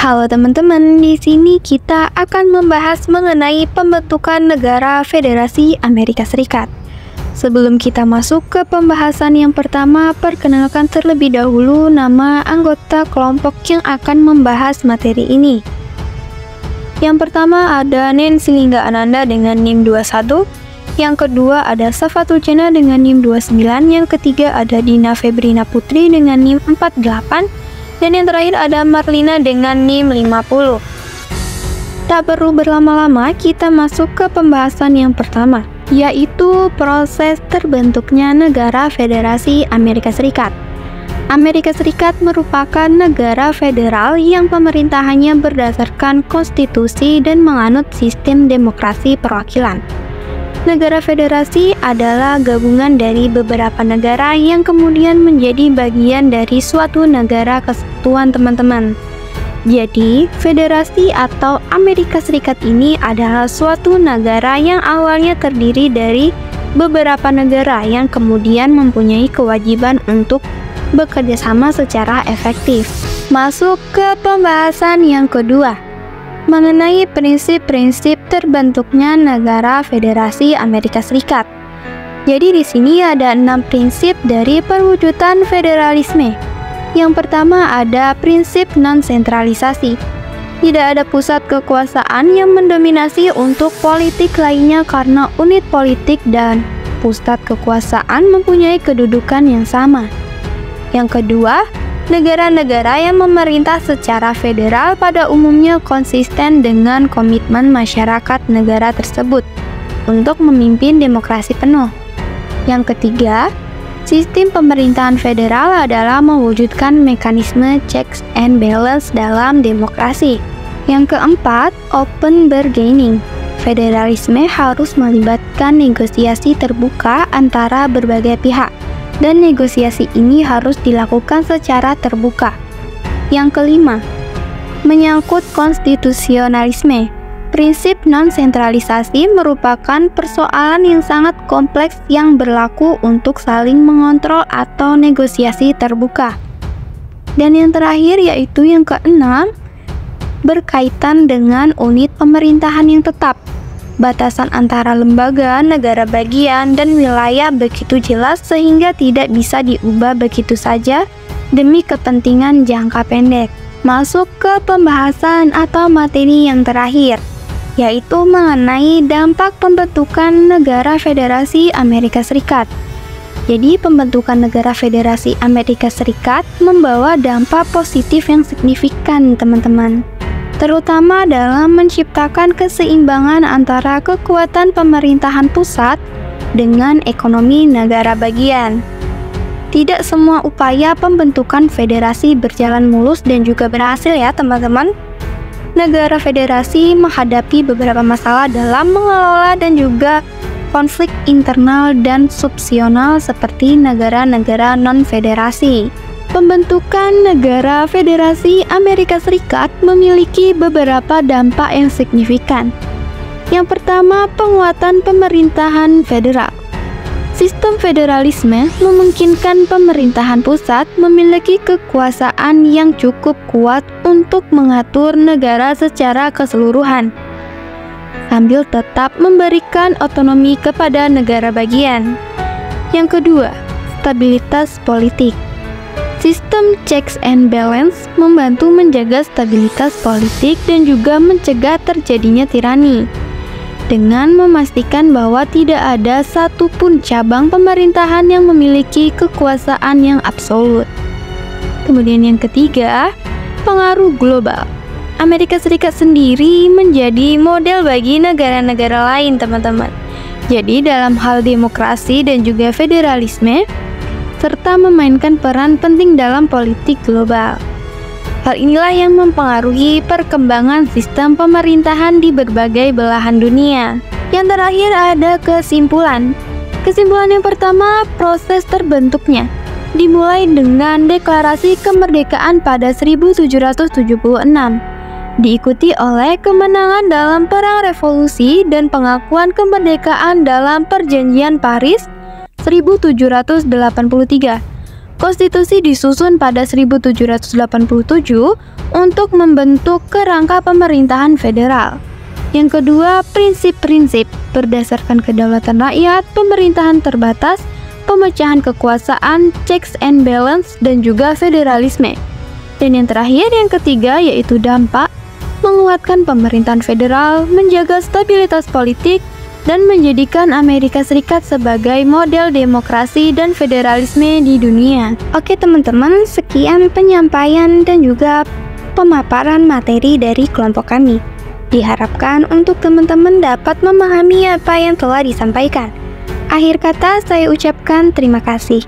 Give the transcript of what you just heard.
Halo teman-teman, di sini kita akan membahas mengenai pembentukan negara Federasi Amerika Serikat. Sebelum kita masuk ke pembahasan yang pertama, perkenalkan terlebih dahulu nama anggota kelompok yang akan membahas materi ini. Yang pertama ada Nancy Lingga Ananda dengan NIM 21, yang kedua ada Safatul Jannah dengan NIM 29, yang ketiga ada Dina Febrina Putri dengan NIM 48, dan yang terakhir ada Marlina dengan NIM 50. Tak perlu berlama-lama, kita masuk ke pembahasan yang pertama, yaitu proses terbentuknya negara Federasi Amerika Serikat. Amerika Serikat merupakan negara federal yang pemerintahannya berdasarkan konstitusi dan menganut sistem demokrasi perwakilan. Negara federasi adalah gabungan dari beberapa negara yang kemudian menjadi bagian dari suatu negara kesatuan, teman-teman. Jadi, federasi atau Amerika Serikat ini adalah suatu negara yang awalnya terdiri dari beberapa negara yang kemudian mempunyai kewajiban untuk bekerja sama secara efektif. Masuk ke pembahasan yang kedua, mengenai prinsip-prinsip terbentuknya negara Federasi Amerika Serikat. Jadi di sini ada 6 prinsip dari perwujudan federalisme. Yang pertama ada prinsip non-sentralisasi. Tidak ada pusat kekuasaan yang mendominasi untuk politik lainnya karena unit politik dan pusat kekuasaan mempunyai kedudukan yang sama. Yang kedua, negara-negara yang memerintah secara federal pada umumnya konsisten dengan komitmen masyarakat negara tersebut untuk memimpin demokrasi penuh. Yang ketiga, sistem pemerintahan federal adalah mewujudkan mekanisme checks and balance dalam demokrasi. Yang keempat, open bargaining. Federalisme harus melibatkan negosiasi terbuka antara berbagai pihak, dan negosiasi ini harus dilakukan secara terbuka. Yang kelima, menyangkut konstitusionalisme. Prinsip non-sentralisasi merupakan persoalan yang sangat kompleks yang berlaku untuk saling mengontrol atau negosiasi terbuka. Dan yang terakhir yaitu yang keenam, berkaitan dengan unit pemerintahan yang tetap. Batasan antara lembaga, negara bagian, dan wilayah begitu jelas sehingga tidak bisa diubah begitu saja demi kepentingan jangka pendek. Masuk ke pembahasan atau materi yang terakhir, yaitu mengenai dampak pembentukan negara Federasi Amerika Serikat. Jadi pembentukan negara Federasi Amerika Serikat membawa dampak positif yang signifikan, teman-teman, terutama dalam menciptakan keseimbangan antara kekuatan pemerintahan pusat dengan ekonomi negara bagian. Tidak semua upaya pembentukan federasi berjalan mulus dan juga berhasil ya, teman-teman. Negara federasi menghadapi beberapa masalah dalam mengelola dan juga konflik internal dan subsional seperti negara-negara non-federasi. Pembentukan negara Federasi Amerika Serikat memiliki beberapa dampak yang signifikan. Yang pertama, penguatan pemerintahan federal. Sistem federalisme memungkinkan pemerintahan pusat memiliki kekuasaan yang cukup kuat untuk mengatur negara secara keseluruhan, sambil tetap memberikan otonomi kepada negara bagian. Yang kedua, stabilitas politik. Sistem checks and balance membantu menjaga stabilitas politik dan juga mencegah terjadinya tirani, dengan memastikan bahwa tidak ada satupun cabang pemerintahan yang memiliki kekuasaan yang absolut. Kemudian yang ketiga, pengaruh global. Amerika Serikat sendiri menjadi model bagi negara-negara lain, teman-teman. Jadi dalam hal demokrasi dan juga federalisme, serta memainkan peran penting dalam politik global. Hal inilah yang mempengaruhi perkembangan sistem pemerintahan di berbagai belahan dunia. Yang terakhir ada kesimpulan. Kesimpulan yang pertama, proses terbentuknya dimulai dengan Deklarasi Kemerdekaan pada 1776, diikuti oleh kemenangan dalam Perang Revolusi dan pengakuan kemerdekaan dalam Perjanjian Paris 1783. Konstitusi disusun pada 1787 untuk membentuk kerangka pemerintahan federal. Yang kedua, prinsip-prinsip berdasarkan kedaulatan rakyat, pemerintahan terbatas, pemecahan kekuasaan, checks and balance, dan juga federalisme. Dan yang terakhir, yang ketiga, yaitu dampak, menguatkan pemerintahan federal, menjaga stabilitas politik, dan menjadikan Amerika Serikat sebagai model demokrasi dan federalisme di dunia. Oke teman-teman, sekian penyampaian dan juga pemaparan materi dari kelompok kami. Diharapkan untuk teman-teman dapat memahami apa yang telah disampaikan. Akhir kata, saya ucapkan terima kasih.